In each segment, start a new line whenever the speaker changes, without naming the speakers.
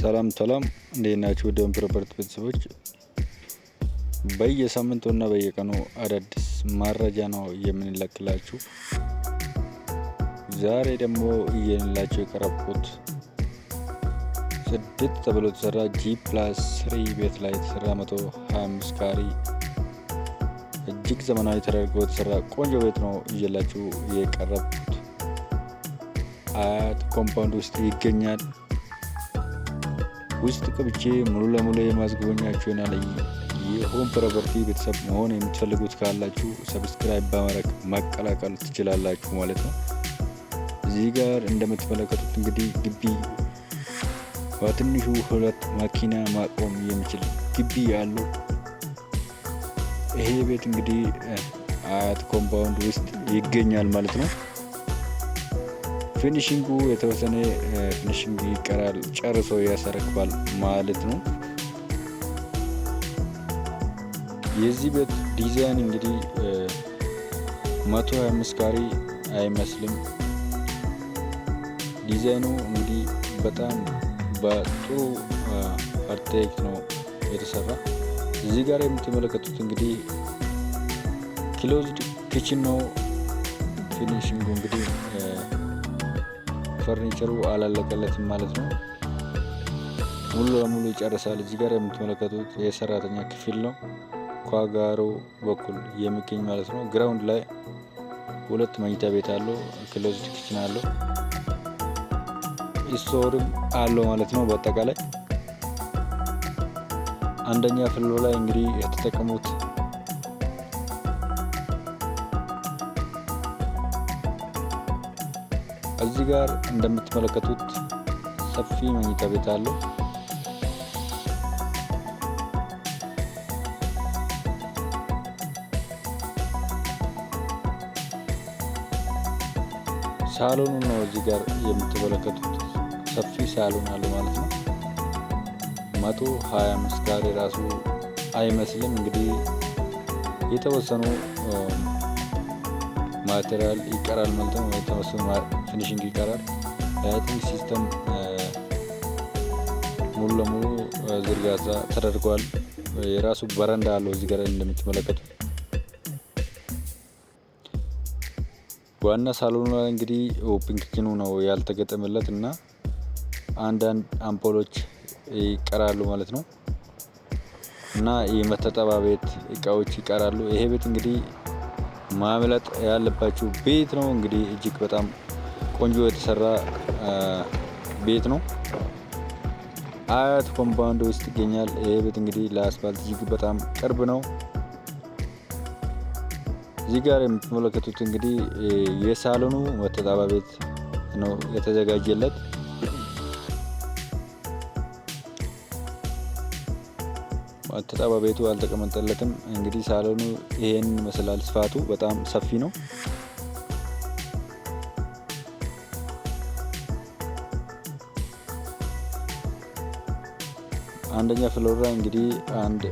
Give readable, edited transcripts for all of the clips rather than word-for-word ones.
ሰላም እንዴት ናችሁ? ውድ ፕሮፐርቲ ቤተሰቦች በየሳምንቱና በየቀኑ አዳዲስ መረጃ ነው የምንለቅላችሁ። ዛሬ ደግሞ እየላችሁ የቀረብኩት ጽድት ተብሎ የተሰራ G+3 ቤት ላይ የተሰራ 125 ካሬ እጅግ ዘመናዊ ተደርጎ የተሰራ ቆንጆ ቤት ነው እየላችሁ የቀረብኩት። አያት ኮምፓውንድ ውስጥ ይገኛል። ውስጥ ገብቼ ሙሉ ለሙሉ የማስጎበኛችሁ ይሆናል። የሆም ፕሮፐርቲ ቤተሰብ መሆን የምትፈልጉት ካላችሁ ሰብስክራይብ በማድረግ መቀላቀል ትችላላችሁ ማለት ነው። እዚህ ጋር እንደምትመለከቱት እንግዲህ ግቢ በትንሹ 2 መኪና ማቆም የሚችል ግቢ ያለው ይሄ ቤት እንግዲህ አያት ኮምፓውንድ ውስጥ ይገኛል ማለት ነው። ፊኒሺንጉ የተወሰነ ፊኒሺንግ ይቀራል፣ ጨርሶ ያስረክባል ማለት ነው። የዚህ ቤት ዲዛይን እንግዲህ 125 ካሬ አይመስልም። ዲዛይኑ እንግዲህ በጣም በጥሩ አርቴክት ነው የተሰራ። እዚህ ጋር የምትመለከቱት እንግዲህ ክሎዝድ ኪችን ነው። ፊኒሺንጉ እንግዲህ ፈርኒቸሩ አላለቀለትም ማለት ነው። ሙሉ ለሙሉ ይጨርሳል። እዚህ ጋር የምትመለከቱት የሰራተኛ ክፍል ነው፣ ኳጋሮ በኩል የሚገኝ ማለት ነው። ግራውንድ ላይ 2 መኝታ ቤት አለው፣ ክሎዝድ ኪችን አለው፣ ስቶርም አለው ማለት ነው። በአጠቃላይ አንደኛ ፍሎር ላይ እንግዲህ የተጠቀሙት እዚህ ጋር እንደምትመለከቱት ሰፊ መኝታ ቤት አለው። ሳሎኑ ነው እዚህ ጋር የምትመለከቱት ሰፊ ሳሎን አለው ማለት ነው። 125 ካሬ ራሱ አይመስልም። እንግዲህ የተወሰኑ ማቴሪያል ይቀራል ማለት ነው። የተወሰኑ ፊኒሺንግ ይቀራል። ላይቲንግ ሲስተም ሙሉ ለሙሉ ዝርጋታ ተደርጓል። የራሱ በረንዳ አለው እዚህ ጋር እንደምትመለከቱት። ዋና ሳሎኑ ላይ እንግዲህ ኦፕን ኪችኑ ነው ያልተገጠመለት እና አንዳንድ አምፖሎች ይቀራሉ ማለት ነው እና የመታጠቢያ ቤት እቃዎች ይቀራሉ። ይሄ ቤት እንግዲህ ማምለጥ ያለባችሁ ቤት ነው። እንግዲህ እጅግ በጣም ቆንጆ የተሰራ ቤት ነው። አያት ኮምፓውንድ ውስጥ ይገኛል። ይሄ ቤት እንግዲህ ለአስፋልት እጅግ በጣም ቅርብ ነው። እዚህ ጋር የምትመለከቱት እንግዲህ የሳሎኑ መታጠቢያ ቤት ነው የተዘጋጀለት። መታጠቢያ ቤቱ አልተቀመጠለትም። እንግዲህ ሳሎኑ ይሄን ይመስላል። ስፋቱ በጣም ሰፊ ነው። አንደኛ ፍሎር ላይ እንግዲህ አንድ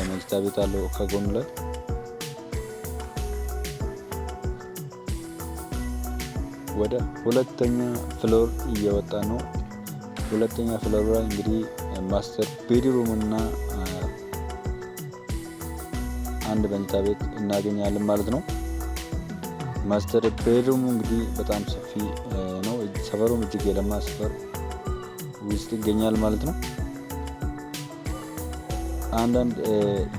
መኝታ ቤት አለው ከጎኑ ላይ። ወደ ሁለተኛ ፍሎር እየወጣ ነው። ሁለተኛ ፍሎር ላይ እንግዲህ ማስተር ቤድሩም እና አንድ መኝታ ቤት እናገኛለን ማለት ነው። ማስተር ቤድሩም እንግዲህ በጣም ሰፊ ነው። ሰፈሩም እጅግ የለማ ሰፈር ውስጥ ይገኛል ማለት ነው። አንዳንድ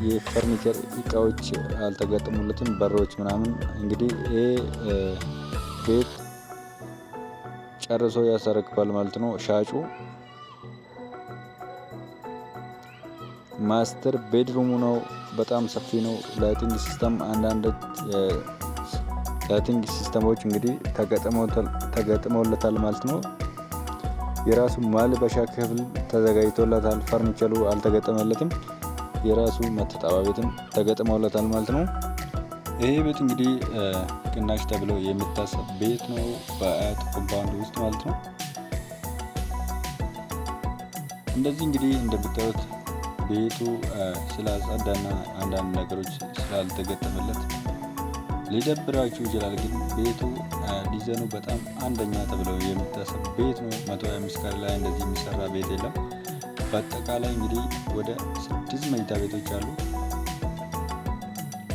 የፈርኒቸር እቃዎች አልተገጠሙለትም፣ በሮች ምናምን። እንግዲህ ይሄ ቤት ጨርሶ ያስረክባል ማለት ነው ሻጩ። ማስተር ቤድሩሙ ነው፣ በጣም ሰፊ ነው። ላይቲንግ ሲስተም አንዳንድ ላይቲንግ ሲስተሞች እንግዲህ ተገጥመውለታል ማለት ነው። የራሱ ማልበሻ ክፍል ተዘጋጅቶለታል። ፈርኒቸሩ አልተገጠመለትም። የራሱ መታጠቢያ ቤትም ተገጥመውለታል ማለት ነው። ይሄ ቤት እንግዲህ ቅናሽ ተብሎ የሚታሰብ ቤት ነው በአያት ኮምፓውንድ ውስጥ ማለት ነው። እንደዚህ እንግዲህ እንደምታዩት ቤቱ ስላጸዳና አንዳንድ ነገሮች ስላልተገጠመለት ሊደብራችሁ ይችላል። ግን ቤቱ ዲዛይኑ በጣም አንደኛ ተብሎ የሚታሰብ ቤት ነው። 125 ካሬ ላይ እንደዚህ የሚሰራ ቤት የለም። በአጠቃላይ እንግዲህ ወደ 6 መኝታ ቤቶች አሉ።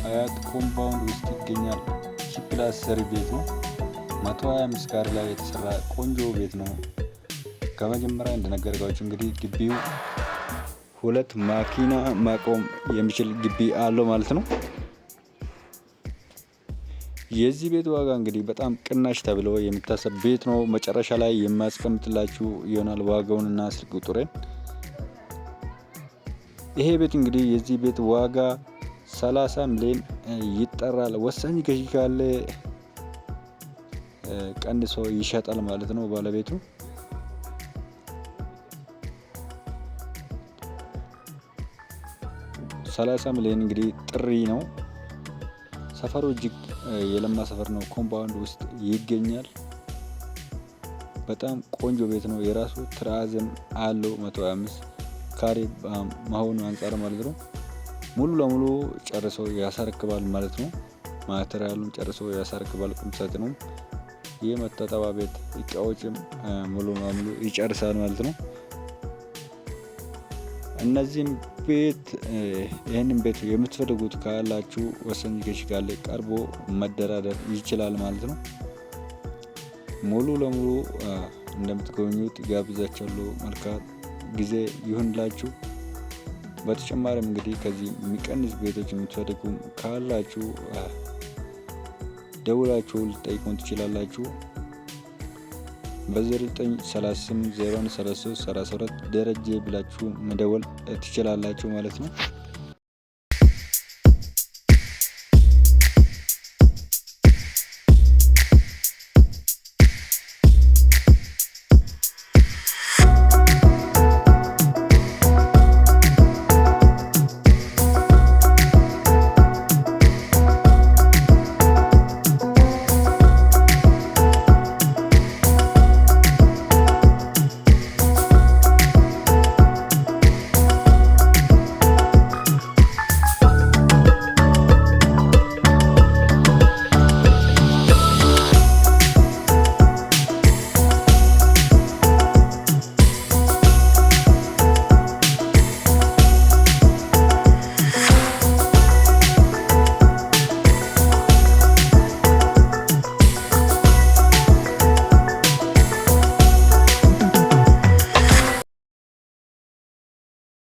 አያት ኮምፓውንድ ውስጥ ይገኛል። ፕላስ ሰሪ ቤት ነው። 125 ካሬ ላይ የተሰራ ቆንጆ ቤት ነው። ከመጀመሪያ እንደነገርኳችሁ እንግዲህ ግቢው 2 መኪና ማቆም የሚችል ግቢ አለው ማለት ነው። የዚህ ቤት ዋጋ እንግዲህ በጣም ቅናሽ ተብሎ የሚታሰብ ቤት ነው። መጨረሻ ላይ የማስቀምጥላችሁ ይሆናል ዋጋውንና ስልክ ቁጥሬን። ይሄ ቤት እንግዲህ የዚህ ቤት ዋጋ 30 ሚሊዮን ይጠራል። ወሳኝ ገዢ ካለ ቀንሶ ይሸጣል ማለት ነው ባለቤቱ። $30 ሚሊዮን እንግዲህ ጥሪ ነው። ሰፈሩ እጅግ የለማ ሰፈር ነው። ኮምፓውንድ ውስጥ ይገኛል። በጣም ቆንጆ ቤት ነው። የራሱ ትራዝም አለው 125 ካሬ መሆኑ አንጻር ማለት ነው። ሙሉ ለሙሉ ጨርሶ ያስረክባል ማለት ነው። ማቴሪያሉን ጨርሶ ያስረክባል። ቁምሳጥኑም የመታጠቢያ ቤት እቃዎችም ሙሉ ለሙሉ ይጨርሳል ማለት ነው። እነዚህም ቤት ይህንን ቤት የምትፈልጉት ካላችሁ ወሳኝ ገዢ ካለ ቀርቦ መደራደር ይችላል ማለት ነው። ሙሉ ለሙሉ እንደምትጎበኙት ጋብዛችኋለሁ። መልካም ጊዜ ይሁንላችሁ። በተጨማሪም እንግዲህ ከዚህ የሚቀንስ ቤቶች የምትፈልጉ ካላችሁ ደውላችሁ ልጠይቁን ትችላላችሁ። በ0938 0133 32 ደረጀ ብላችሁ መደወል ትችላላችሁ ማለት ነው።